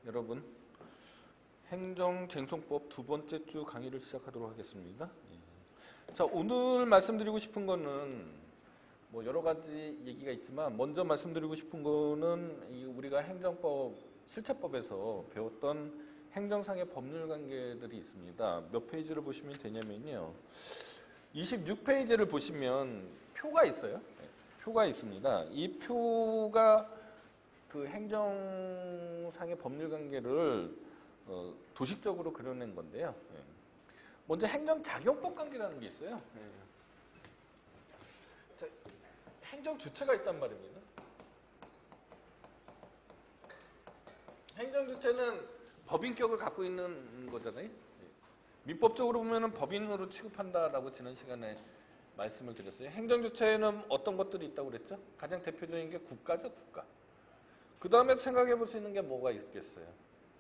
여러분, 행정쟁송법 두 번째 주 강의를 시작하도록 하겠습니다. 자, 오늘 말씀드리고 싶은 거는 뭐 여러 가지 얘기가 있지만 먼저 말씀드리고 싶은 거는 우리가 행정법 실체법에서 배웠던 행정상의 법률 관계들이 있습니다. 몇 페이지를 보시면 되냐면요. 26페이지를 보시면 표가 있어요. 표가 있습니다. 이 표가 그 행정상의 법률 관계를 도식적으로 그려낸 건데요. 먼저 행정작용법 관계라는 게 있어요. 자, 행정주체가 있단 말입니다. 행정주체는 법인격을 갖고 있는 거잖아요. 민법적으로 보면 법인으로 취급한다라고 지난 시간에 말씀을 드렸어요. 행정주체에는 어떤 것들이 있다고 그랬죠? 가장 대표적인 게 국가죠, 국가. 그 다음에 생각해 볼 수 있는 게 뭐가 있겠어요?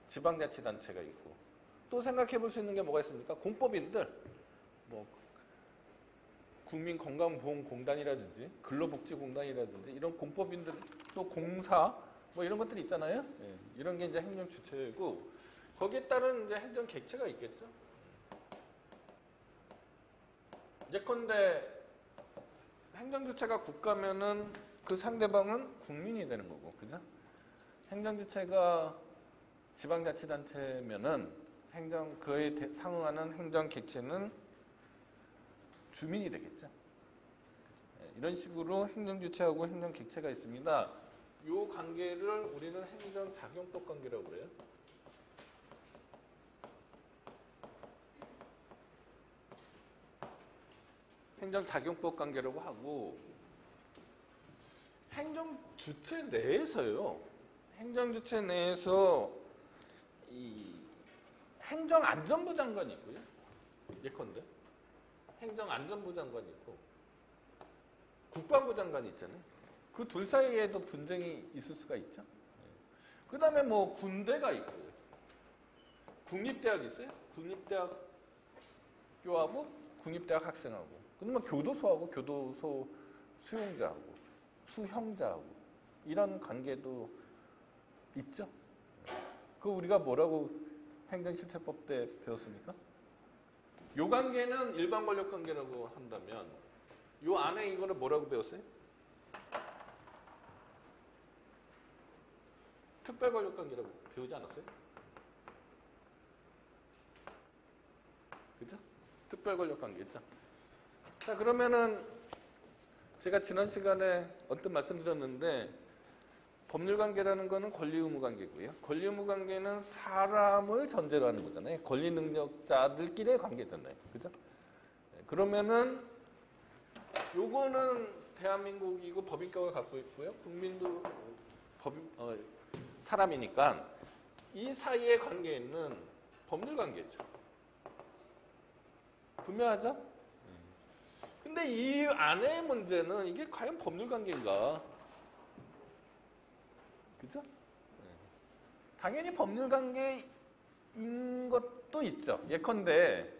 지방자치단체가 있고. 또 생각해 볼 수 있는 게 뭐가 있습니까? 공법인들. 뭐 국민건강보험공단이라든지 근로복지공단이라든지 이런 공법인들, 또 공사 뭐 이런 것들이 있잖아요. 이런 게 이제 행정주체고 거기에 따른 이제 행정객체가 있겠죠. 예컨대 행정주체가 국가면은 그 상대방은 국민이 되는 거고, 그죠? 행정주체가 지방자치단체면은 그에 상응하는 행정객체는 주민이 되겠죠. 이런 식으로 행정주체하고 행정객체가 있습니다. 이 관계를 우리는 행정작용법 관계라고 그래요. 행정작용법 관계라고 하고, 행정주체 내에서요. 행정주체 내에서 이 행정안전부 장관이 있고요. 예컨대 행정안전부 장관이 있고 국방부 장관이 있잖아요. 그 둘 사이에도 분쟁이 있을 수가 있죠. 그 다음에 뭐 군대가 있고요. 국립대학이 있어요. 국립대학교하고 국립대학 학생하고, 그러면 교도소하고 교도소 수형자하고 이런 관계도 있죠. 그 우리가 뭐라고 행정실체법 때 배웠습니까? 요 관계는 일반 권력 관계라고 한다면 요 안에 이거를 뭐라고 배웠어요? 특별 권력 관계라고 배우지 않았어요? 그죠? 특별 권력 관계죠. 자, 그러면은 제가 지난 시간에 언뜻 말씀드렸는데 법률 관계라는 거는 권리 의무 관계고요. 권리 의무 관계는 사람을 전제로 하는 거잖아요. 권리 능력자들끼리의 관계잖아요. 그죠? 그러면은 요거는 대한민국이고 법인격을 갖고 있고요. 국민도 사람이니까 이 사이의 관계는 법률 관계죠. 분명하죠? 근데 이 안의 문제는 이게 과연 법률 관계인가? 그죠? 당연히 법률 관계인 것도 있죠. 예컨대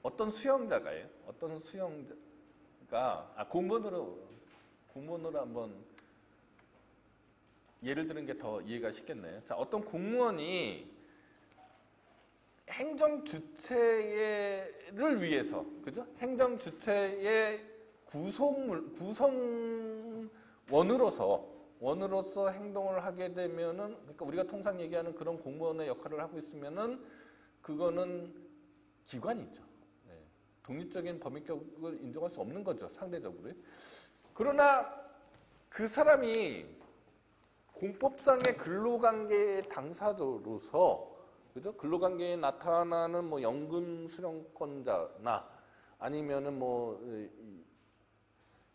어떤 수용자가요. 어떤 수용자가 공무원으로 한번 예를 드는 게 더 이해가 쉽겠네요. 자, 어떤 공무원이 행정 주체를 위해서, 그죠? 행정 주체의 원으로서 행동을 하게 되면은, 그러니까 우리가 통상 얘기하는 그런 공무원의 역할을 하고 있으면은 그거는 기관이죠. 독립적인 법인격을 인정할 수 없는 거죠, 상대적으로. 그러나 그 사람이 공법상의 근로관계의 당사자로서, 그죠? 근로관계에 나타나는 뭐 연금 수령권자나 아니면은 뭐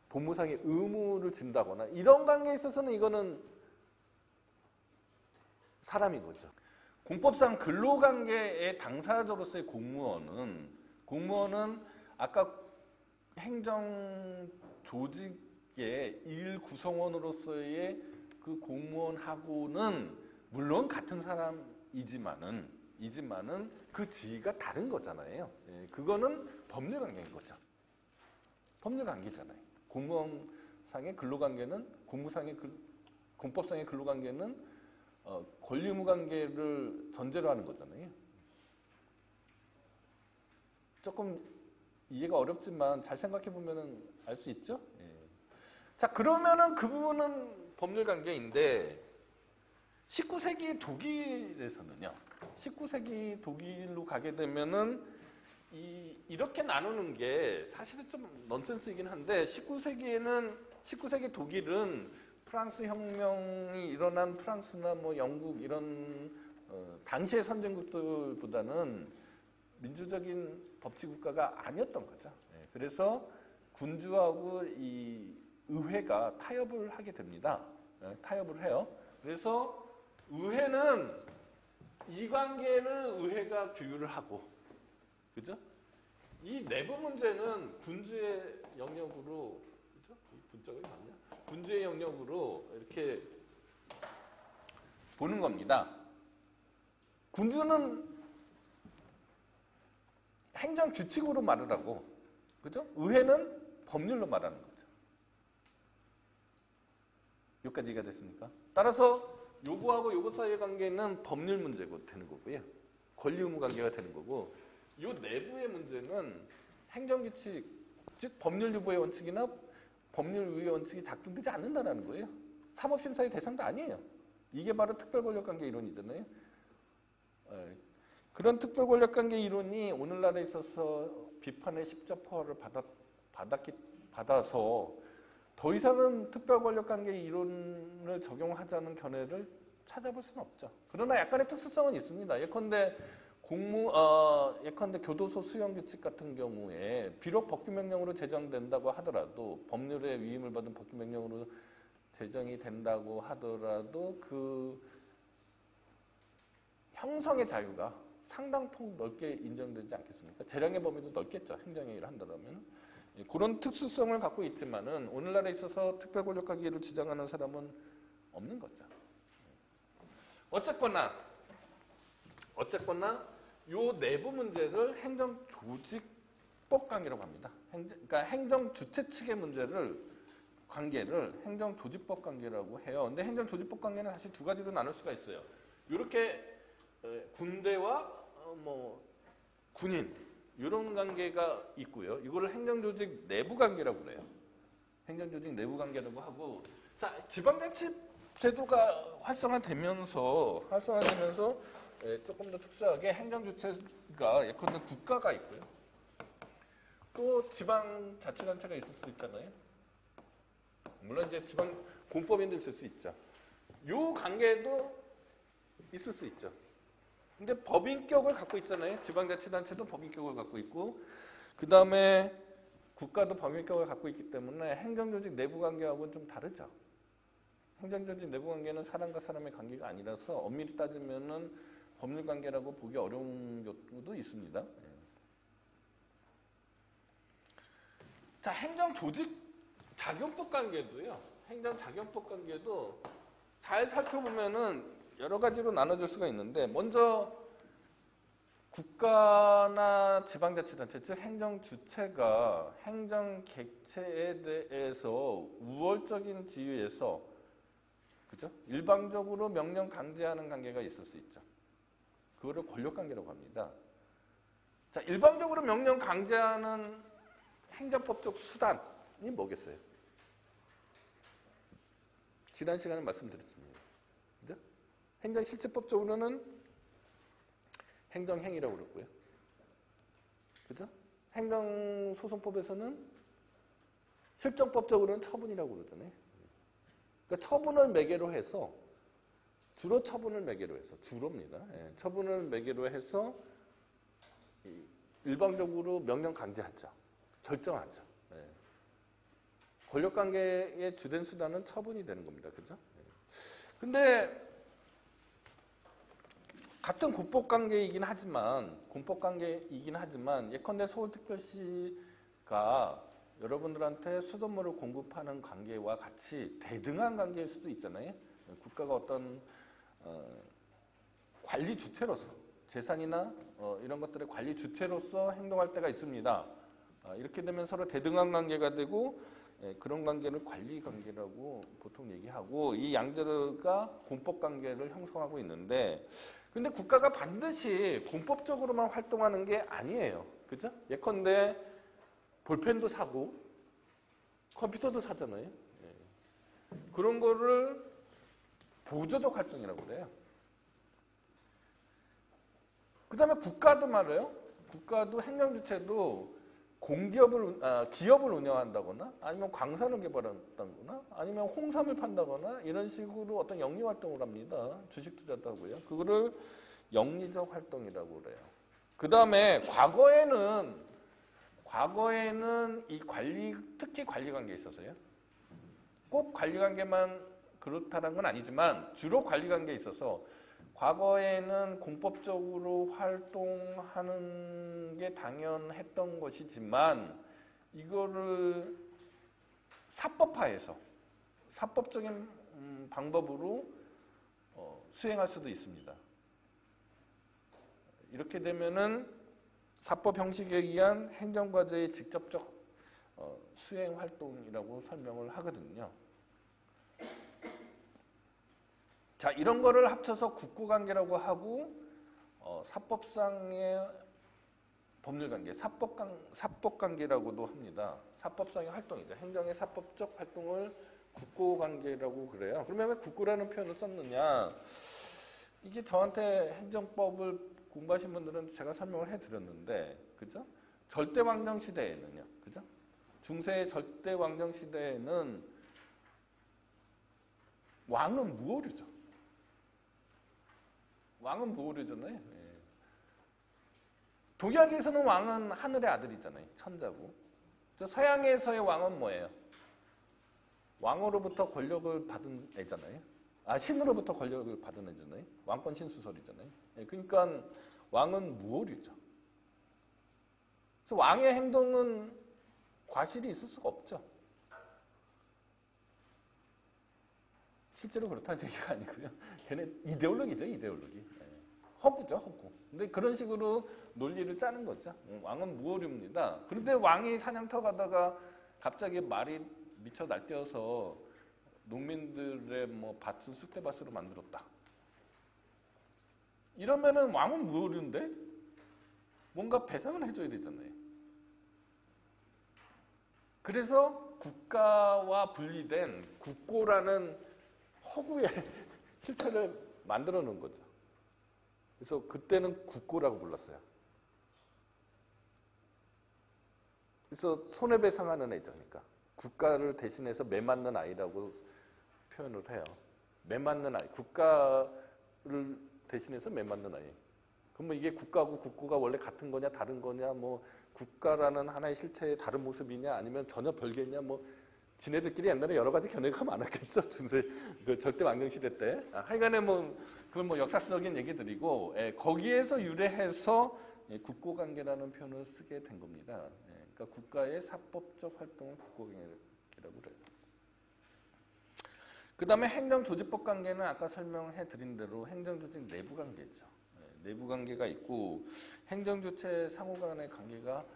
법무상의 의무를 진다거나 이런 관계에 있어서는 이거는 사람인 거죠. 공법상 근로관계의 당사자로서의 공무원은 아까 행정 조직의 일 구성원으로서의 그 공무원하고는 물론 같은 사람이지만은 그 지위가 다른 거잖아요. 그거는 법률 관계인 거죠. 법률 관계잖아요. 공무원상의 근로관계는 공법상의 근로관계는 권리 의무 관계를 전제로 하는 거잖아요. 조금 이해가 어렵지만 잘 생각해 보면은 알 수 있죠? 예. 자, 그러면은 그 부분은 법률 관계인데 19세기 독일에서는요. 19세기 독일로 가게 되면은 이렇게 나누는 게 사실은 좀 넌센스이긴 한데 19세기 독일은 프랑스 혁명이 일어난 프랑스나 뭐 영국 이런 당시의 선진국들보다는 민주적인 법치 국가가 아니었던 거죠. 네, 그래서 군주하고 이 의회가 타협을 하게 됩니다. 네, 타협을 해요. 그래서 의회는 이관계는 의회가 규율을 하고, 그죠? 이 내부 문제는 군주의 영역으로, 그죠? 군적이 맞냐? 군주의 영역으로 이렇게 보는 겁니다. 군주는 행정 규칙으로 말을 하고, 그죠? 의회는 법률로 말하는 거죠. 여기까지 이해가 됐습니까? 따라서 요거하고 요거 사이의 관계는 법률 문제가 되는 거고요. 권리 의무 관계가 되는 거고, 요 내부의 문제는 행정 규칙, 즉 법률 유보의 원칙이나 법률 우위의 원칙이 작동되지 않는다는 거예요. 사법심사의 대상도 아니에요. 이게 바로 특별권력관계 이론이잖아요. 그런 특별권력관계 이론이 오늘날에 있어서 비판의 십자포화를 받아서 더 이상은 특별권력관계 이론을 적용하자는 견해를 찾아볼 수는 없죠. 그러나 약간의 특수성은 있습니다. 예컨대 교도소 수용규칙 같은 경우에 비록 법규명령으로 제정된다고 하더라도 법률에 위임을 받은 법규명령으로 제정이 된다고 하더라도 그 형성의 자유가 상당폭 넓게 인정되지 않겠습니까? 재량의 범위도 넓겠죠. 행정행위를 한다면. 그런 특수성을 갖고 있지만은 오늘날에 있어서 특별권력관계를 주장하는 사람은 없는 거죠. 어쨌거나 요 내부 문제를 행정조직법 관계라고 합니다. 그러니까 행정주체 측의 관계를 행정조직법 관계라고 해요. 근데 행정조직법 관계는 사실 두 가지로 나눌 수가 있어요. 이렇게 군대와 군인 이런 관계가 있고요. 이거를 행정조직 내부 관계라고 그래요. 행정조직 내부 관계라고 하고, 자, 지방자치 제도가 활성화되면서 조금 더 특수하게 행정주체가 예컨대 국가가 있고요. 또 지방자치단체가 있을 수 있잖아요. 물론 이제 지방 공법인도 있을 수 있죠. 요 관계도 있을 수 있죠. 근데 법인격을 갖고 있잖아요. 지방자치단체도 법인격을 갖고 있고, 그 다음에 국가도 법인격을 갖고 있기 때문에 행정조직 내부 관계하고는 좀 다르죠. 행정조직 내부 관계는 사람과 사람의 관계가 아니라서 엄밀히 따지면은 법률 관계라고 보기 어려운 경우도 있습니다. 자, 행정조직 작용법 관계도요. 행정작용법 관계도 잘 살펴보면은 여러 가지로 나눠질 수가 있는데, 먼저 국가나 지방자치단체, 즉 행정주체가 행정객체에 대해서 우월적인 지위에서, 그죠? 일방적으로 명령 강제하는 관계가 있을 수 있죠. 그거를 권력관계라고 합니다. 자, 일방적으로 명령 강제하는 행정법적 수단이 뭐겠어요? 지난 시간에 말씀드렸습니다. 그죠? 행정실질법적으로는 행정행위라고 그랬고요. 그죠? 행정소송법에서는 실정법적으로는 처분이라고 그러잖아요. 그러니까 처분을 매개로 해서, 주로 처분을 매개로 해서, 주로입니다. 예, 처분을 매개로 해서 일방적으로 명령 강제하죠. 결정하죠. 예. 권력관계의 주된 수단은 처분이 되는 겁니다. 그죠? 근데 같은 공법관계이긴 하지만 예컨대 서울특별시가 여러분들한테 수돗물을 공급하는 관계와 같이 대등한 관계일 수도 있잖아요. 국가가 어떤 관리 주체로서, 재산이나 이런 것들의 관리 주체로서 행동할 때가 있습니다. 이렇게 되면 서로 대등한 관계가 되고, 그런 관계를 관리 관계라고 보통 얘기하고 이 양자가 공법 관계를 형성하고 있는데 근데 국가가 반드시 공법적으로만 활동하는 게 아니에요. 그죠? 예컨대 볼펜도 사고 컴퓨터도 사잖아요. 그런 거를 보조적 활동이라고 그래요. 그 다음에 국가도 말이에요. 국가도 행정주체도 기업을 운영한다거나 아니면 광산을 개발한다거나 아니면 홍삼을 판다거나 이런 식으로 어떤 영리 활동을 합니다. 주식 투자도 하고요. 그거를 영리적 활동이라고 그래요. 그 다음에 과거에는 이 특히 관리 관계에 있어서요. 꼭 관리 관계만 그렇다는 건 아니지만 주로 관리 관계에 있어서 과거에는 공법적으로 활동하는 게 당연했던 것이지만 이거를 사법화해서 사법적인 방법으로 수행할 수도 있습니다. 이렇게 되면은 사법 형식에 의한 행정과제의 직접적 수행 활동이라고 설명을 하거든요. 자, 이런 거를 합쳐서 국고관계라고 하고 사법상의 법률관계, 사법관계라고도 합니다. 사법상의 활동이죠. 행정의 사법적 활동을 국고관계라고 그래요. 그러면 왜 국고라는 표현을 썼느냐? 이게 저한테 행정법을 공부하신 분들은 제가 설명을 해드렸는데, 그죠? 절대왕정 시대에는요, 그죠? 중세 절대왕정 시대에는 왕은 무오류죠. 왕은 무오류잖아요. 예. 동양에서는 왕은 하늘의 아들이잖아요. 천자고. 서양에서의 왕은 뭐예요? 왕으로부터 권력을 받은 애잖아요. 신으로부터 권력을 받은 애잖아요. 왕권 신수설이잖아요. 예. 그러니까 왕은 무오류죠. 그래서 왕의 행동은 과실이 있을 수가 없죠. 실제로 그렇다는 얘기가 아니고요. 걔네 이데올로기죠, 이데올로기. 허구죠, 허구. 근데 그런 식으로 논리를 짜는 거죠. 왕은 무오류입니다. 그런데 왕이 사냥터 가다가 갑자기 말이 미쳐 날뛰어서 농민들의 밭을 쑥대밭으로 만들었다. 이러면은 왕은 무오류인데 뭔가 배상을 해줘야 되잖아요. 그래서 국가와 분리된 국고라는 허구의 실체를 만들어 놓은 거죠. 그래서 그때는 국고라고 불렀어요. 그래서 손해배상하는 애죠. 그러니까 국가를 대신해서 매 맞는 아이라고 표현을 해요. 매 맞는 아이. 국가를 대신해서 매 맞는 아이. 그러면 이게 국가하고 국고가 원래 같은 거냐 다른 거냐 국가라는 하나의 실체의 다른 모습이냐 아니면 전혀 별개냐 지네들끼리 옛날에 여러 가지 견해가 많았겠죠. 중세 절대 왕정 시대 때. 하여간에 그건 역사적인 얘기들이고 거기에서 유래해서 국고관계라는 표현을 쓰게 된 겁니다. 그러니까 국가의 사법적 활동을 국고관계라고 그래요. 그 다음에 행정조직법 관계는 아까 설명해 드린 대로 행정조직 내부 관계죠. 내부 관계가 있고 행정주체 상호 간의 관계가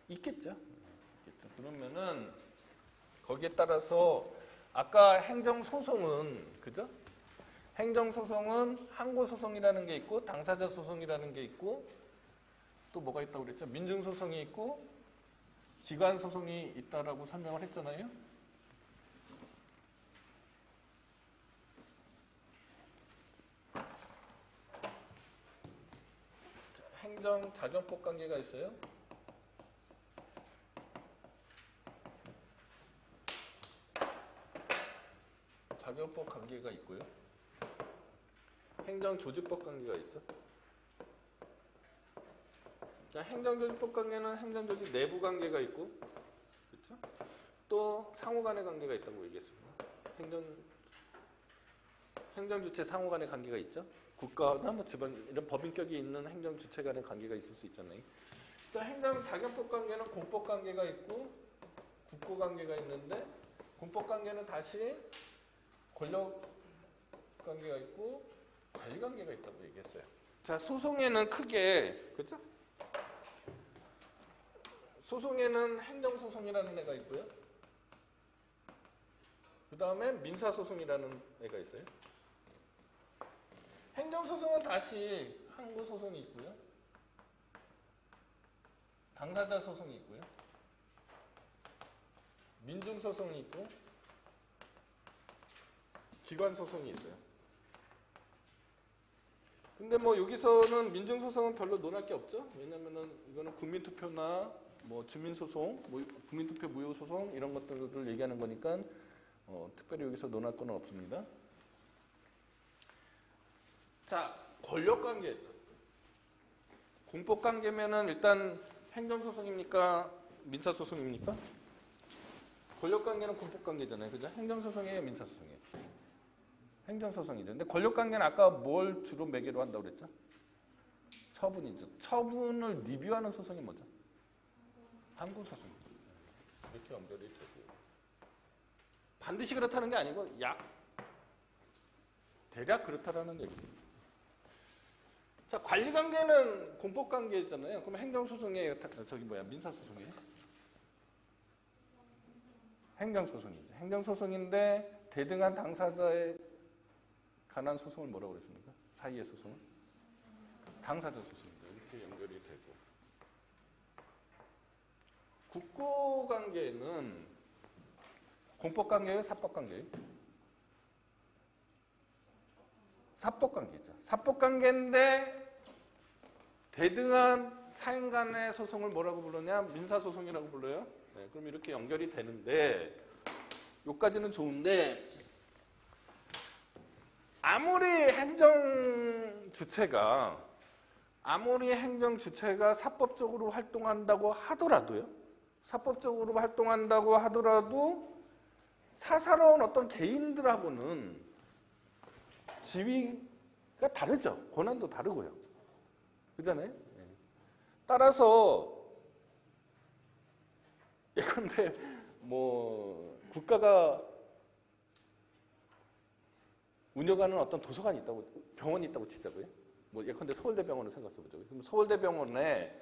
있겠죠. 그러면은 거기에 따라서 아까 행정소송은 그죠? 행정소송은 항고소송이라는 게 있고 당사자 소송이라는 게 있고 또 뭐가 있다고 그랬죠? 민중소송이 있고 기관소송이 있다라고 설명을 했잖아요. 행정자경법 관계가 있어요. 자경법 관계가 있고요. 행정조직법 관계가 있죠. 자, 행정조직법 관계는 행정조직 내부 관계가 있고, 그렇죠? 또 상호 간의 관계가 있다고 얘기했습니다. 행정주체 상호 간의 관계가 있죠. 국가나 지방 이런 법인격이 있는 행정주체 간의 관계가 있을 수 있잖아요. 또 행정자경법 관계는 공법 관계가 있고 국고 관계가 있는데 공법 관계는 다시 권력 관계가 있고 관리 관계가 있다고 얘기했어요. 자, 소송에는 크게 그렇죠? 소송에는 행정소송이라는 애가 있고요. 그 다음에 민사소송이라는 애가 있어요. 행정소송은 다시 항고소송이 있고요. 당사자 소송이 있고요. 민중소송이 있고 기관소송이 있어요. 근데 뭐 여기서는 민중소송은 별로 논할 게 없죠. 왜냐면은 이거는 국민투표나 뭐 주민소송, 뭐 국민투표 무효소송 이런 것들을 얘기하는 거니까 특별히 여기서 논할 건 없습니다. 자, 권력관계죠. 공법관계면은 일단 행정소송입니까? 민사소송입니까? 권력관계는 공법관계잖아요. 그죠? 행정소송이에요? 민사소송이에요? 행정소송이죠. 근데 권력관계는 아까 뭘 주로 매개로 한다고 그랬죠? 처분이죠. 처분을 리뷰하는 소송이 뭐죠? 항고소송. 이렇게 연결이 되고. 반드시 그렇다는 게 아니고 대략 그렇다라는 얘기입니다. 자, 관리관계는 공법관계잖아요. 그럼 행정소송이에요? 민사소송이에요? 행정소송이죠. 행정소송인데 대등한 당사자에 관한 소송을 뭐라고 그랬습니까? 사이의 소송은? 당사자 소송입니다. 이렇게 연결이 되고. 국고관계는 공법관계예요? 사법관계예요? 사법관계죠. 사법관계인데 대등한 사인 간의 소송을 뭐라고 부르냐? 민사소송이라고 불러요. 네, 그럼 이렇게 연결이 되는데 여기까지는 좋은데 아무리 행정 주체가 사법적으로 활동한다고 하더라도 사사로운 어떤 개인들하고는 지위가 다르죠. 권한도 다르고요. 그잖아요. 따라서 예컨대 뭐 국가가 운영하는 어떤 도서관이 있다고, 병원이 있다고 치자고요. 뭐 예컨대 서울대병원을 생각해보자고요. 그럼 서울대병원에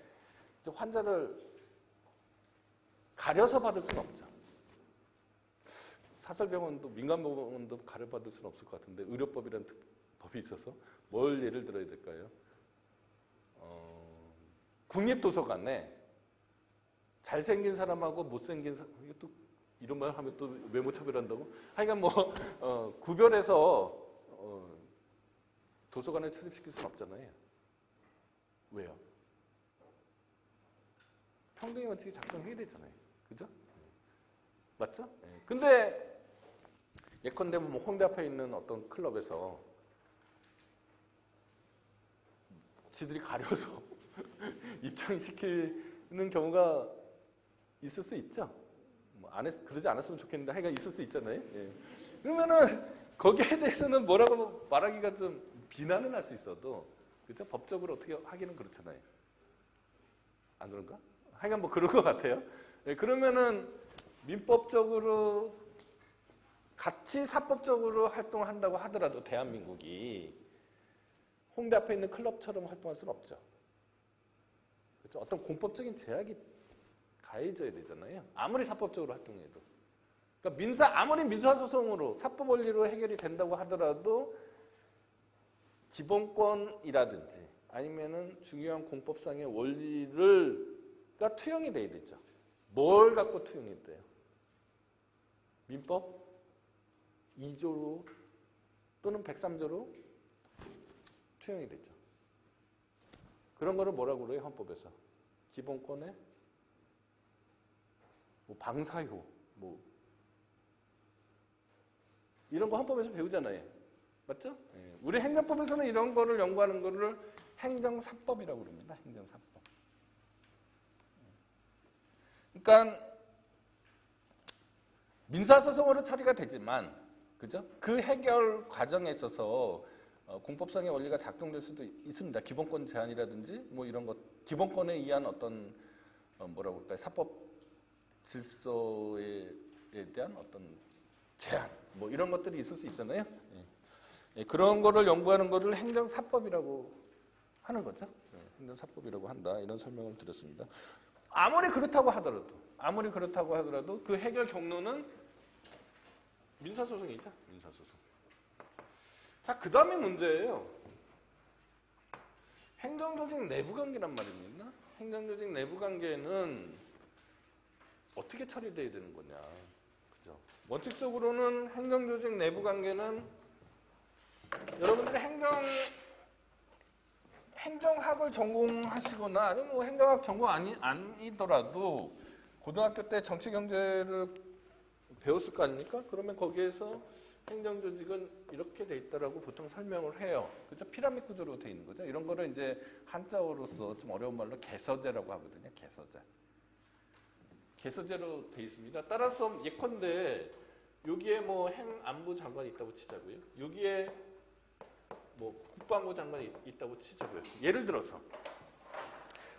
환자를 가려서 받을 수는 없죠. 사설병원도 민간병원도 가려받을 수는 없을 것 같은데 의료법이라는 법이 있어서 뭘 예를 들어야 될까요? 국립도서관에 잘생긴 사람하고 못생긴 사람, 이게 또 이런 말 하면 또 외모 차별한다고? 하여간 뭐 구별해서 도서관에 출입시킬 수는 없잖아요. 왜요? 평등의 원칙이 작동해야 되잖아요. 그죠? 맞죠? 근데 예컨대 뭐 홍대 앞에 있는 어떤 클럽에서 지들이 가려서 입장시키는 경우가 있을 수 있죠. 그러지 않았으면 좋겠는데 하여간 있을 수 있잖아요. 그러면은 거기에 대해서는 뭐라고 말하기가 좀 비난은 할 수 있어도 그죠? 법적으로 어떻게 하기는 그렇잖아요. 안 그런가? 하여간 뭐 그런 것 같아요. 그러면은 민법적으로 같이 사법적으로 활동한다고 하더라도 대한민국이 홍대 앞에 있는 클럽처럼 활동할 수는 없죠. 그렇죠? 어떤 공법적인 제약이 가해져야 되잖아요. 아무리 사법적으로 활동해도. 그러니까 아무리 민사소송으로 사법 원리로 해결이 된다고 하더라도 기본권이라든지 아니면은 중요한 공법상의 원리가 투영이 돼야 되죠. 뭘 갖고 투영이 돼요? 민법 2조로 또는 103조로 투영이 되죠. 그런 거를 뭐라고 그래요? 헌법에서. 기본권의 뭐 방사효, 뭐 이런 거 헌법에서 배우잖아요. 맞죠? 우리 행정법에서는 이런 거를 연구하는 거를 행정사법이라고 그럽니다. 행정사법. 그러니까 민사소송으로 처리가 되지만, 그죠? 그 해결 과정에 있어서 공법상의 원리가 작동될 수도 있습니다. 기본권 제한이라든지 뭐 이런 것, 기본권에 의한 어떤 뭐라고 할까요? 사법 질서에 대한 어떤 제한, 뭐 이런 것들이 있을 수 있잖아요. 그런 거를 연구하는 거를 행정사법이라고 하는 거죠. 행정사법이라고 한다. 이런 설명을 드렸습니다. 아무리 그렇다고 하더라도 그 해결 경로는 민사소송이죠. 민사소송. 자, 그 다음에 문제예요. 행정조직 내부관계란 말입니다. 행정조직 내부관계는 어떻게 처리돼야 되는 거냐. 그죠? 원칙적으로는 행정조직 내부관계는 여러분들이 행정학을 전공하시거나 아니면 뭐 행정학 전공 아니더라도 고등학교 때 정치경제를 배웠을 거 아닙니까? 그러면 거기에서 행정조직은 이렇게 돼 있다라고 보통 설명을 해요. 그죠? 피라미드 구조로 돼 있는 거죠. 이런 거를 이제 한자어로서 좀 어려운 말로 개서제라고 하거든요. 개서제. 개서제로 돼 있습니다. 따라서 예컨대 여기에 뭐 행안부 장관이 있다고 치자고요. 여기에 뭐 국방부 장관이 있다고 치자고요. 예를 들어서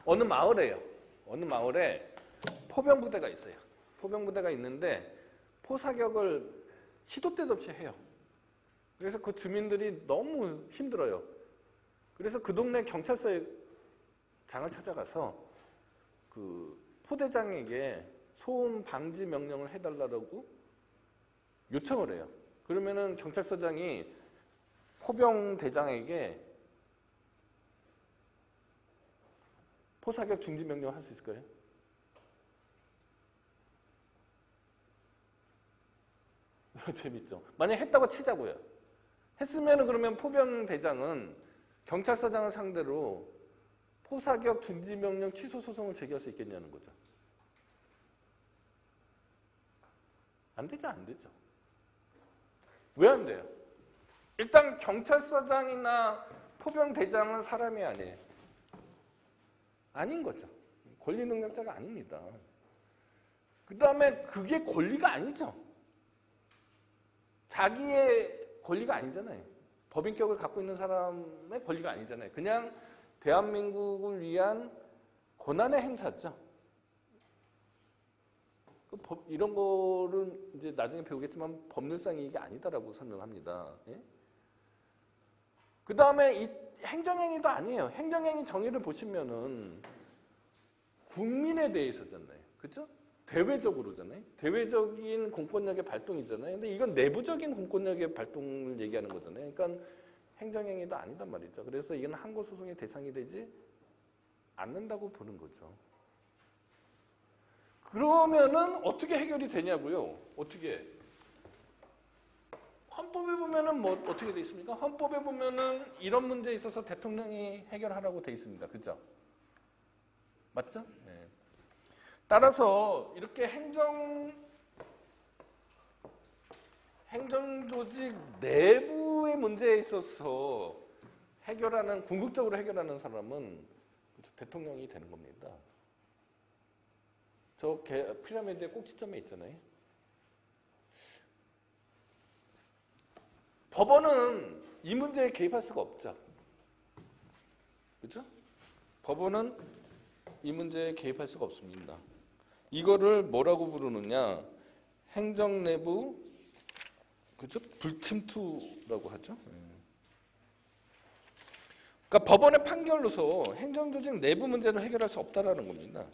어느 마을에요. 어느 마을에 포병부대가 있어요. 포병부대가 있는데 포사격을 시도 때도 없이 해요. 그래서 그 주민들이 너무 힘들어요. 그래서 그 동네 경찰서에 장을 찾아가서 그 포대장에게 소음 방지 명령을 해달라고 요청을 해요. 그러면은 경찰서장이 포병 대장에게 포사격 중지 명령을 할 수 있을까요? 재밌죠. 만약에 했다고 치자고요. 했으면은 그러면 포병 대장은 경찰서장을 상대로 포사격 중지 명령 취소 소송을 제기할 수 있겠냐는 거죠. 안 되죠, 안 되죠. 왜 안 돼요? 일단 경찰서장이나 포병 대장은 사람이 아니에요. 아닌 거죠. 권리 능력자가 아닙니다. 그 다음에 그게 권리가 아니죠. 자기의 권리가 아니잖아요. 법인격을 갖고 있는 사람의 권리가 아니잖아요. 그냥 대한민국을 위한 권한의 행사죠. 이런 거를 이제 나중에 배우겠지만 법률상 이게 아니다라고 설명합니다. 예? 그 다음에 이 행정행위도 아니에요. 행정행위 정의를 보시면은 국민에 대해서잖아요. 그죠? 대외적으로잖아요. 대외적인 공권력의 발동이잖아요. 근데 이건 내부적인 공권력의 발동을 얘기하는 거잖아요. 그러니까 행정행위도 아니단 말이죠. 그래서 이건 항고소송의 대상이 되지 않는다고 보는 거죠. 그러면은 어떻게 해결이 되냐고요? 어떻게? 헌법에 보면은 뭐 어떻게 돼 있습니까? 헌법에 보면은 이런 문제에 있어서 대통령이 해결하라고 돼 있습니다. 그죠? 맞죠? 네. 따라서 이렇게 행정조직 내부의 문제에 있어서 궁극적으로 해결하는 사람은 대통령이 되는 겁니다. 저 피라미드의 꼭지점에 있잖아요. 법원은 이 문제에 개입할 수가 없죠. 그렇죠? 법원은 이 문제에 개입할 수가 없습니다. 이거를 뭐라고 부르느냐? 행정내부 그죠? 불침투라고 하죠. 그러니까 법원의 판결로서 행정조직 내부 문제를 해결할 수 없다라는 겁니다.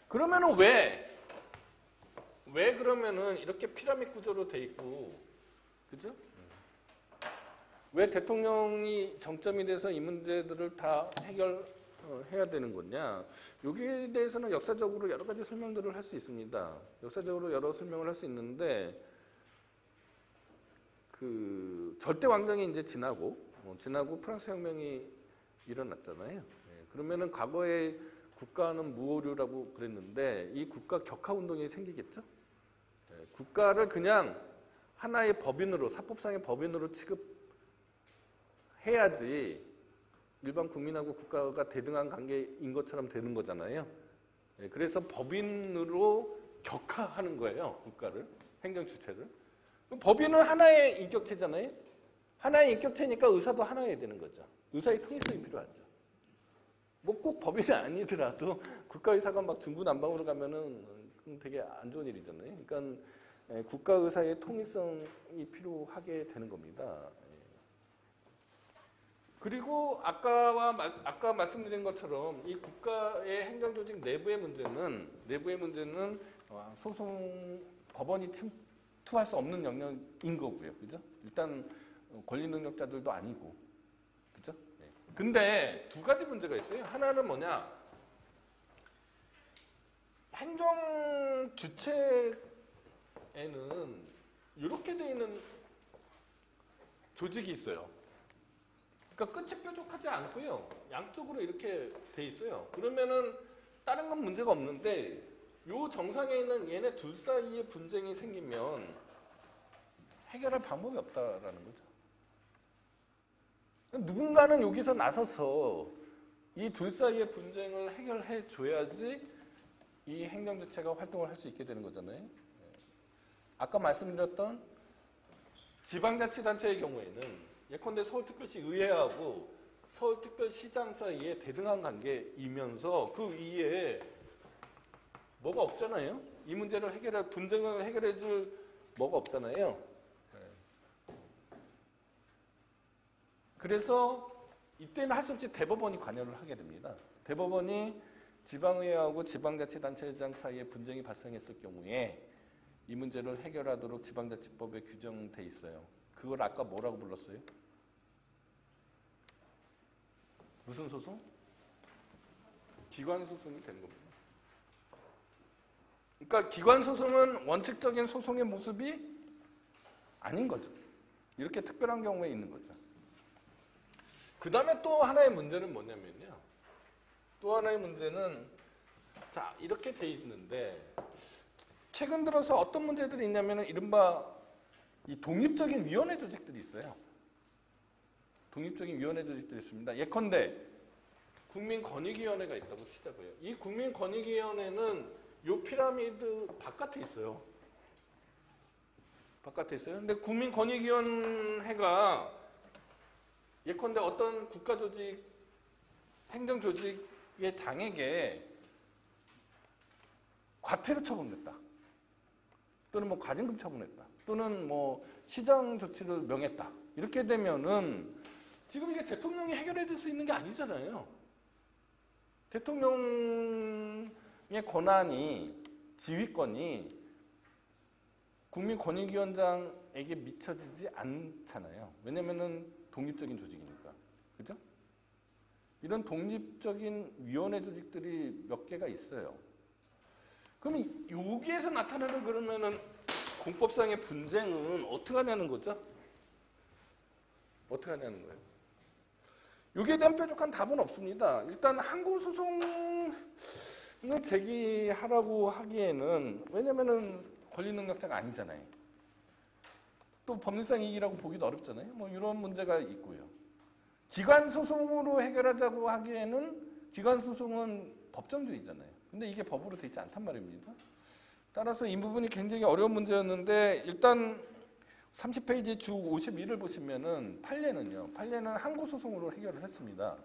그러면은 왜 그러면은 이렇게 피라미드 구조로 돼 있고, 그죠? 왜 대통령이 정점이 돼서 이 문제들을 다 해결해야 되는 거냐? 여기에 대해서는 역사적으로 여러 가지 설명들을 할 수 있습니다. 역사적으로 여러 설명을 할 수 있는데, 그 절대 왕정이 이제 지나고 프랑스 혁명이 일어났잖아요. 그러면은 과거에 국가는 무오류라고 그랬는데 이 국가 격화 운동이 생기겠죠? 국가를 그냥 하나의 법인으로, 사법상의 법인으로 취급해야지 일반 국민하고 국가가 대등한 관계인 것처럼 되는 거잖아요. 그래서 법인으로 격화하는 거예요, 국가를, 행정 주체를. 법인은 하나의 인격체잖아요. 하나의 인격체니까 의사도 하나여야 되는 거죠. 의사의 통일성이 필요하죠. 뭐 꼭 법인이 아니더라도 국가의사가 막 중구난방으로 가면은 되게 안 좋은 일이잖아요. 그러니까 국가의사의 통일성이 필요하게 되는 겁니다. 그리고 아까 말씀드린 것처럼 이 국가의 행정조직 내부의 문제는 소송 법원이 침투할 수 없는 영역인 거고요, 그죠? 일단 권리 능력자들도 아니고, 그죠? 네. 근데 두 가지 문제가 있어요. 하나는 뭐냐? 행정 주체에는 이렇게 돼 있는 조직이 있어요. 그러니까 끝이 뾰족하지 않고요. 양쪽으로 이렇게 돼 있어요. 그러면은 다른 건 문제가 없는데 요 정상에 있는 얘네 둘 사이에 분쟁이 생기면 해결할 방법이 없다라는 거죠. 누군가는 여기서 나서서 이 둘 사이의 분쟁을 해결해 줘야지 이 행정주체가 활동을 할 수 있게 되는 거잖아요. 아까 말씀드렸던 지방자치단체의 경우에는 예컨대 서울특별시 의회하고 서울특별시장 사이에 대등한 관계이면서 그 위에 뭐가 없잖아요. 이 문제를 분쟁을 해결해 줄 뭐가 없잖아요. 그래서 이때는 할 수 없이 대법원이 관여를 하게 됩니다. 대법원이 지방의회하고 지방자치단체장 사이에 분쟁이 발생했을 경우에 이 문제를 해결하도록 지방자치법에 규정돼 있어요. 그걸 아까 뭐라고 불렀어요? 무슨 소송? 기관소송이 되는 겁니다. 그러니까 기관소송은 원칙적인 소송의 모습이 아닌 거죠. 이렇게 특별한 경우에 있는 거죠. 그 다음에 또 하나의 문제는 뭐냐면요. 또 하나의 문제는 자 이렇게 돼 있는데 최근 들어서 어떤 문제들이 있냐면은 이른바 이 독립적인 위원회 조직들이 있어요. 독립적인 위원회 조직들이 있습니다. 예컨대 국민권익위원회가 있다고 치자고요. 이 국민권익위원회는 요 피라미드 바깥에 있어요. 바깥에 있어요. 근데 국민권익위원회가 예컨대 어떤 국가조직, 행정조직의 장에게 과태료 처분했다. 또는 뭐 과징금 처분했다. 또는 뭐 시정 조치를 명했다. 이렇게 되면은 지금 이게 대통령이 해결해 줄 수 있는 게 아니잖아요. 대통령의 권한이, 지휘권이 국민권익위원장에게 미쳐지지 않잖아요. 왜냐면은 독립적인 조직이니까. 그죠? 이런 독립적인 위원회 조직들이 몇 개가 있어요. 그럼 여기에서 나타나는 그러면은 공법상의 분쟁은 어떻게 하냐는 거죠? 어떻게 하냐는 거예요? 여기에 대한 뾰족한 답은 없습니다. 일단 항고소송을 제기하라고 하기에는 왜냐면은 권리능력자가 아니잖아요. 또 법률상 이익이라고 보기도 어렵잖아요. 뭐 이런 문제가 있고요. 기관소송으로 해결하자고 하기에는 기관소송은 법정주의잖아요. 근데 이게 법으로 되어 있지 않단 말입니다. 따라서 이 부분이 굉장히 어려운 문제였는데 일단 30페이지 주 51을 보시면은 판례는 항고소송으로 해결을 했습니다.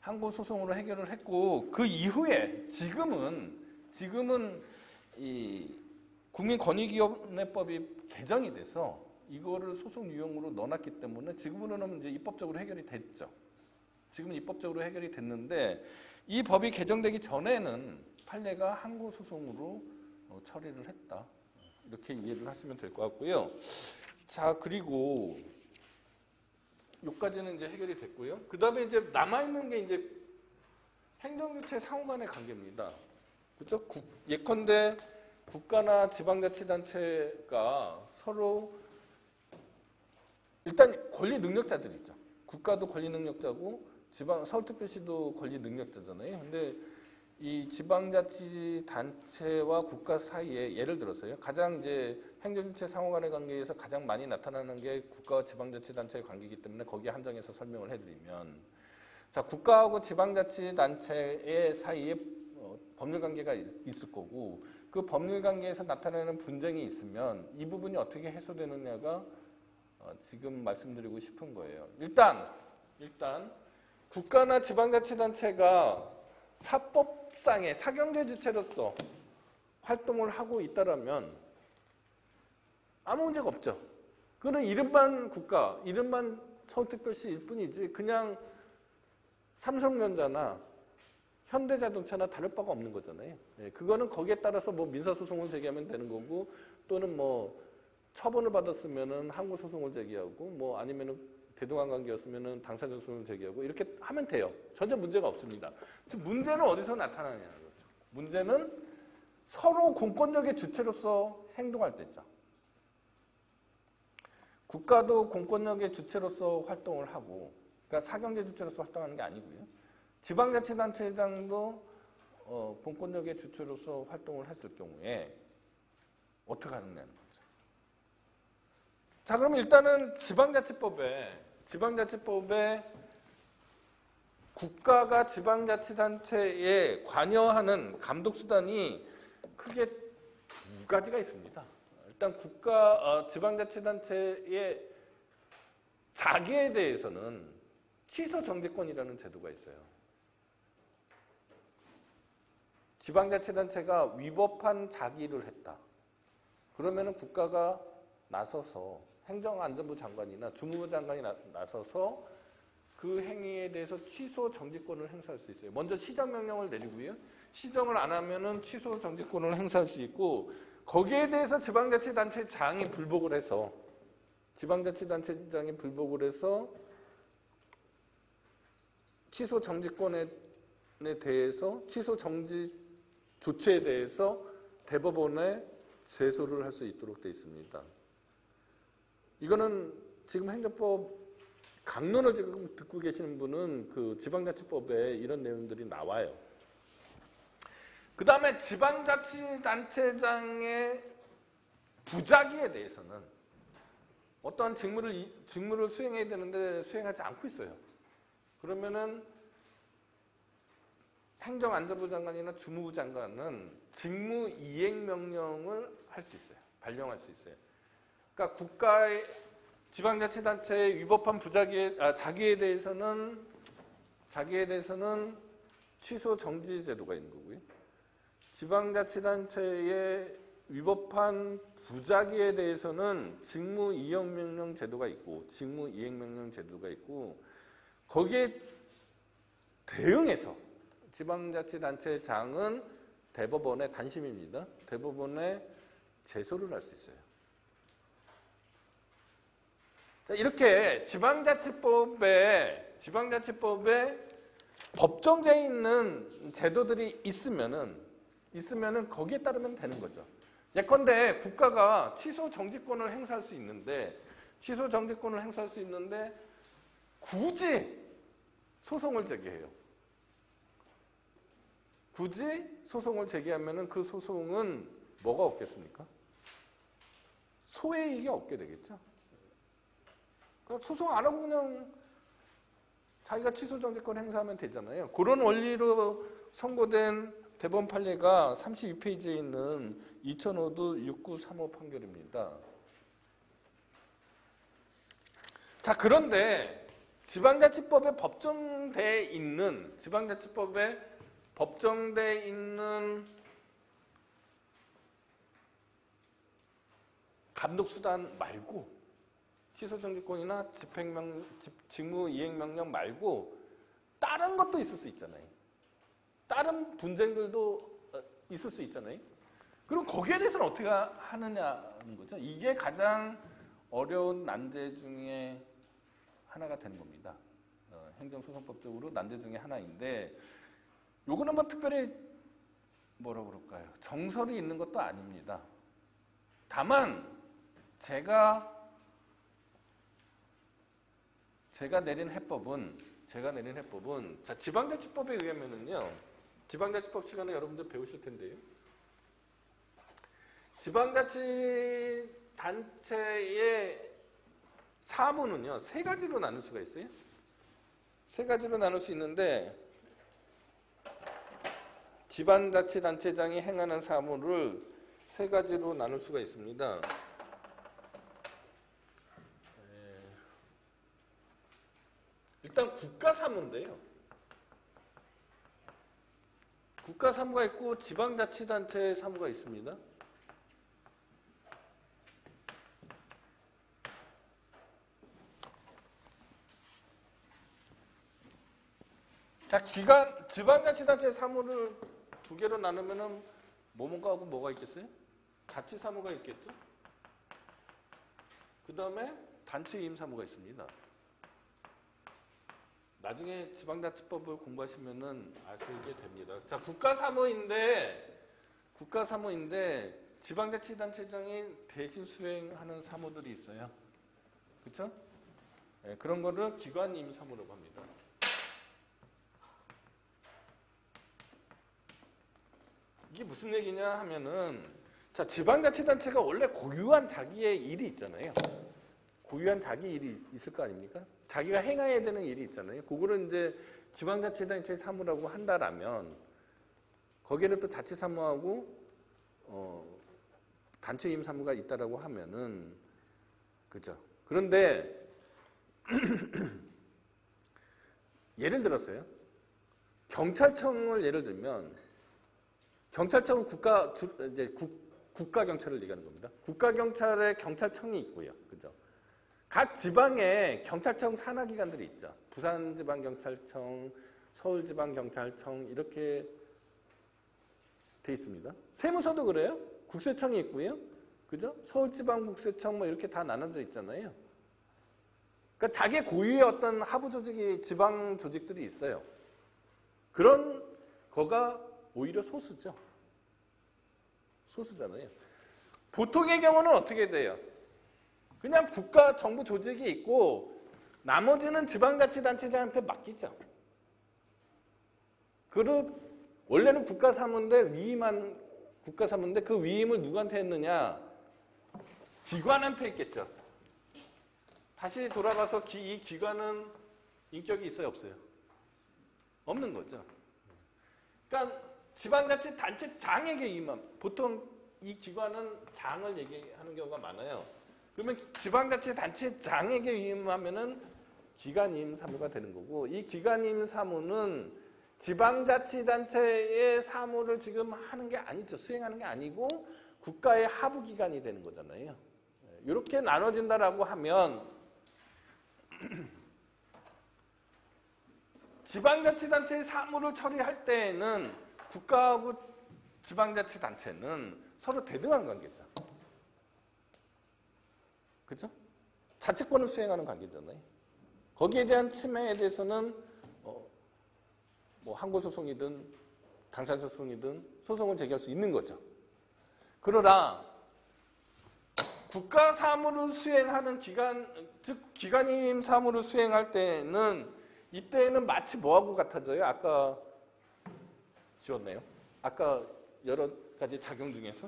항고소송으로 해결을 했고 그 이후에 지금은 이 국민권익위원회법이 개정이 돼서 이거를 소송 유형으로 넣어놨기 때문에 지금으로는 이제 입법적으로 해결이 됐죠. 지금은 입법적으로 해결이 됐는데 이 법이 개정되기 전에는 판례가 항고소송으로 처리를 했다. 이렇게 이해를 하시면 될 것 같고요. 자, 그리고 여기까지는 이제 해결이 됐고요. 그 다음에 이제 남아있는 게 이제 행정주체 상호 간의 관계입니다. 그렇죠? 예컨대 국가나 지방자치단체가 서로 일단 권리 능력자들이죠. 국가도 권리 능력자고 서울특별시도 권리 능력자잖아요. 근데 이 지방자치단체와 국가 사이에 예를 들어서요. 가장 이제 행정주체 상호 간의 관계에서 가장 많이 나타나는 게 국가와 지방자치단체의 관계이기 때문에 거기에 한정해서 설명을 해드리면 자 국가하고 지방자치단체의 사이에 법률관계가 있을 거고 그 법률관계에서 나타나는 분쟁이 있으면 이 부분이 어떻게 해소되느냐가 지금 말씀드리고 싶은 거예요. 일단 국가나 지방자치단체가 사법상의 사경제 주체로서 활동을 하고 있다라면 아무 문제가 없죠. 그는 이름만 국가, 이름만 서울특별시일 뿐이지 그냥 삼성전자나 현대자동차나 다를 바가 없는 거잖아요. 예, 그거는 거기에 따라서 뭐 민사소송을 제기하면 되는 거고 또는 뭐 처분을 받았으면은 항고소송을 제기하고 뭐 아니면은 대동관계였으면은 당사자 소송을 제기하고 이렇게 하면 돼요. 전혀 문제가 없습니다. 지금 문제는 어디서 나타나냐는 거죠. 문제는 서로 공권력의 주체로서 행동할 때죠. 국가도 공권력의 주체로서 활동을 하고, 그러니까 사경제 주체로서 활동하는 게 아니고요. 지방자치단체장도 공권력의 주체로서 활동을 했을 경우에 어떻게 하느냐는 거죠. 자, 그럼 일단은 지방자치법에 국가가 지방자치단체에 관여하는 감독수단이 크게 두 가지가 있습니다. 일단 지방자치단체의 자기에 대해서는 취소정지권이라는 제도가 있어요. 지방자치단체가 위법한 자기를 했다. 그러면은 국가가 나서서 행정안전부 장관이나 주무부 장관이 나서서 그 행위에 대해서 취소 정지권을 행사할 수 있어요. 먼저 시정명령을 내리고요. 시정을 안 하면은 취소 정지권을 행사할 수 있고 거기에 대해서 지방자치단체장이 불복을 해서 취소 정지권에 대해서 취소 정지 조치에 대해서 대법원에 제소를 할 수 있도록 되어 있습니다. 이거는 지금 행정법 강론을 지금 듣고 계시는 분은 그 지방자치법에 이런 내용들이 나와요. 그 다음에 지방자치단체장의 부자기에 대해서는 어떠한 직무를 수행해야 되는데 수행하지 않고 있어요. 그러면은 행정안전부 장관이나 주무부 장관은 직무 이행 명령을 할 수 있어요. 발령할 수 있어요. 그러니까 국가의 지방자치단체의 위법한 자기에 대해서는 취소 정지 제도가 있는 거고요. 지방자치단체의 위법한 부자기에 대해서는 직무 이행 명령 제도가 있고 거기에 대응해서 지방자치단체장은 대법원에 단심입니다. 대법원에 제소를 할 수 있어요. 자, 이렇게 지방자치법에 법정돼 있는 제도들이 있으면은 거기에 따르면 되는 거죠. 예컨대 국가가 취소 정지권을 행사할 수 있는데 굳이 소송을 제기해요. 굳이 소송을 제기하면은 그 소송은 뭐가 없겠습니까? 소외이익이 없게 되겠죠. 그러니까 소송 안 하고 그냥 자기가 취소 정지권 행사하면 되잖아요. 그런 원리로 선고된 대법원 판례가 32페이지에 있는 2005도 6935 판결입니다. 자, 그런데 지방자치법에 법정돼 있는 감독수단 말고 취소정지권이나 직무이행명령 말고 다른 것도 있을 수 있잖아요. 다른 분쟁들도 있을 수 있잖아요. 그럼 거기에 대해서는 어떻게 하느냐는 거죠. 이게 가장 어려운 난제 중에 하나가 되는 겁니다. 행정소송법적으로 난제 중에 하나인데 요거는 뭐 특별히 뭐라 그럴까요? 정설이 있는 것도 아닙니다. 다만 제가 내린 해법은 자, 지방자치법에 의하면은요. 지방자치법 시간에 여러분들 배우실 텐데요. 지방자치단체의 사무는요. 세 가지로 나눌 수가 있어요. 세 가지로 나눌 수 있는데 지방자치단체장이 행하는 사무를 세 가지로 나눌 수가 있습니다. 일단 국가사무인데요. 국가사무가 있고 지방자치단체 사무가 있습니다. 자, 지방자치단체 사무를 두 개로 나누면은 뭐하고 뭐가 있겠어요? 자치사무가 있겠죠? 그 다음에 단체임사무가 있습니다. 나중에 지방자치법을 공부하시면은 아시게 됩니다. 자, 국가사무인데 지방자치단체장이 대신 수행하는 사무들이 있어요. 그렇죠? 네, 그런 거를 기관임사무라고 합니다. 이게 무슨 얘기냐 하면은, 자, 지방자치단체가 원래 고유한 자기의 일이 있잖아요. 고유한 자기 일이 있을 거 아닙니까? 자기가 행해야 되는 일이 있잖아요. 그거를 이제 지방자치단체 사무라고 한다라면, 거기에는 또 자치사무하고 단체임 사무가 있다라고 하면은, 그죠? 그런데 예를 들었어요. 경찰청을 예를 들면, 경찰청은 국가경찰을 얘기하는 겁니다. 국가경찰에 경찰청이 있고요. 그죠? 각 지방에 경찰청 산하기관들이 있죠. 부산지방경찰청, 서울지방경찰청 이렇게 돼 있습니다. 세무서도 그래요. 국세청이 있고요. 그죠? 서울지방국세청 뭐 이렇게 다 나눠져 있잖아요. 그러니까 자기 고유의 어떤 하부 조직이 지방 조직들이 있어요. 그런 거가 오히려 소수죠. 소수잖아요. 보통의 경우는 어떻게 돼요? 그냥 국가 정부 조직이 있고 나머지는 지방자치단체장한테 맡기죠. 그리고 원래는 국가사무인데 위임한 국가사무인데 그 위임을 누구한테 했느냐? 기관한테 했겠죠. 다시 돌아가서 이 기관은 인격이 있어요, 없어요? 없는 거죠. 그러니까 지방자치단체장에게 위임함. 보통 이 기관은 장을 얘기하는 경우가 많아요. 그러면 지방자치단체장에게 위임하면은 기관임 사무가 되는 거고, 이 기관임 사무는 지방자치단체의 사무를 지금 하는 게 아니죠. 수행하는 게 아니고 국가의 하부기관이 되는 거잖아요. 이렇게 나눠진다라고 하면 지방자치단체의 사무를 처리할 때에는 국가하고 지방자치단체는 서로 대등한 관계죠. 그죠? 자치권을 수행하는 관계잖아요. 거기에 대한 침해에 대해서는 뭐 항고소송이든 당사소송이든 소송을 제기할 수 있는 거죠. 그러나 국가 사무를 수행하는 기관, 즉 기관임 사무를 수행할 때는 이때는 마치 뭐하고 같아져요? 아까 지웠네요. 아까 여러 가지 작용 중에서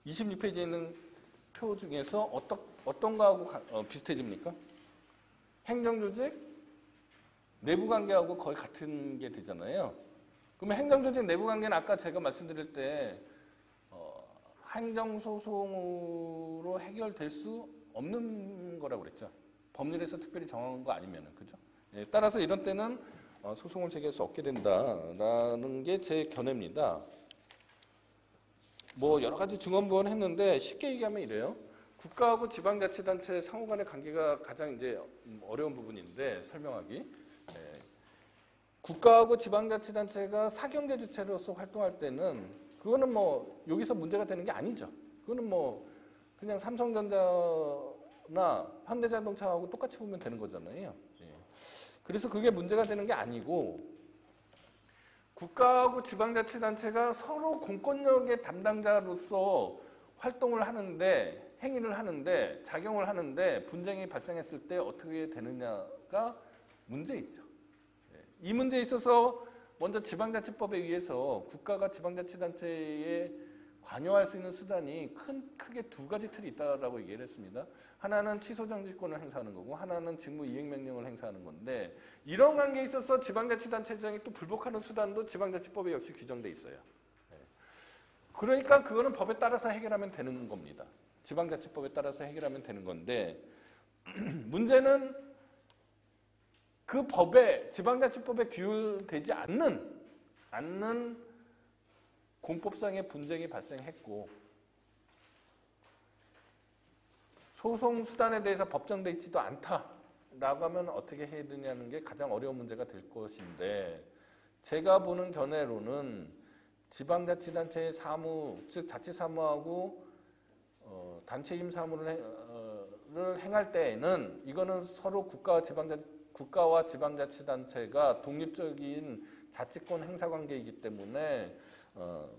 26페이지에 있는 표 중에서 어떤 거하고 비슷해집니까? 행정조직, 내부관계하고 거의 같은 게 되잖아요. 그러면 행정조직, 내부관계는 아까 제가 말씀드릴 때 행정소송으로 해결될 수 없는 거라고 그랬죠. 법률에서 특별히 정한 거 아니면은, 그죠? 예, 따라서 이런 때는 소송을 제기할 수 없게 된다라는 게 제 견해입니다. 뭐 여러 가지 증언부원 했는데 쉽게 얘기하면 이래요. 국가하고 지방자치단체 상호 간의 관계가 가장 이제 어려운 부분인데 설명하기. 예. 국가하고 지방자치단체가 사경제 주체로서 활동할 때는 그거는 뭐 여기서 문제가 되는 게 아니죠. 그거는 뭐 그냥 삼성전자나 현대자동차하고 똑같이 보면 되는 거잖아요. 예. 그래서 그게 문제가 되는 게 아니고 국가하고 지방자치단체가 서로 공권력의 담당자로서 활동을 하는데 행위를 하는데 작용을 하는데 분쟁이 발생했을 때 어떻게 되느냐가 문제있죠. 이 문제에 있어서 먼저 지방자치법에 의해서 국가가 지방자치단체에 관여할 수 있는 수단이 크게 두 가지 틀이 있다라고 얘기를 했습니다. 하나는 취소정지권을 행사하는 거고 하나는 직무이행명령을 행사하는 건데 이런 관계에 있어서 지방자치단체장이 또 불복하는 수단도 지방자치법에 역시 규정돼 있어요. 그러니까 그거는 법에 따라서 해결하면 되는 겁니다. 지방자치법에 따라서 해결하면 되는 건데 문제는 그 법에 지방자치법에 규율되지 않는 공법상의 분쟁이 발생했고 소송 수단에 대해서 법정돼 있지도 않다라고 하면 어떻게 해야 되냐는 게 가장 어려운 문제가 될 것인데, 제가 보는 견해로는 지방자치단체의 사무, 즉 자치사무하고 단체 임사무를 행할 때에는 이거는 서로 국가와 지방자치단체가 독립적인 자치권 행사 관계이기 때문에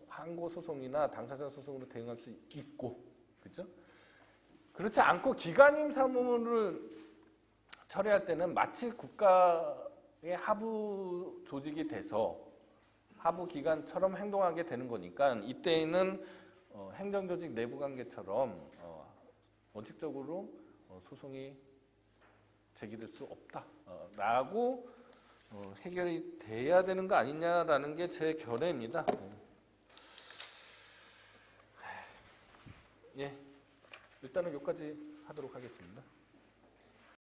항고소송이나 당사자 소송으로 대응할 수 있고, 그죠? 그렇지 않고 기관 임사무를 처리할 때는 마치 국가의 하부 조직이 돼서 하부 기관처럼 행동하게 되는 거니까 이때에는 행정조직 내부 관계처럼 원칙적으로 소송이 제기될 수 없다라고 해결이 돼야 되는 거 아니냐라는 게 제 견해입니다. 예, 일단은 여기까지 하도록 하겠습니다.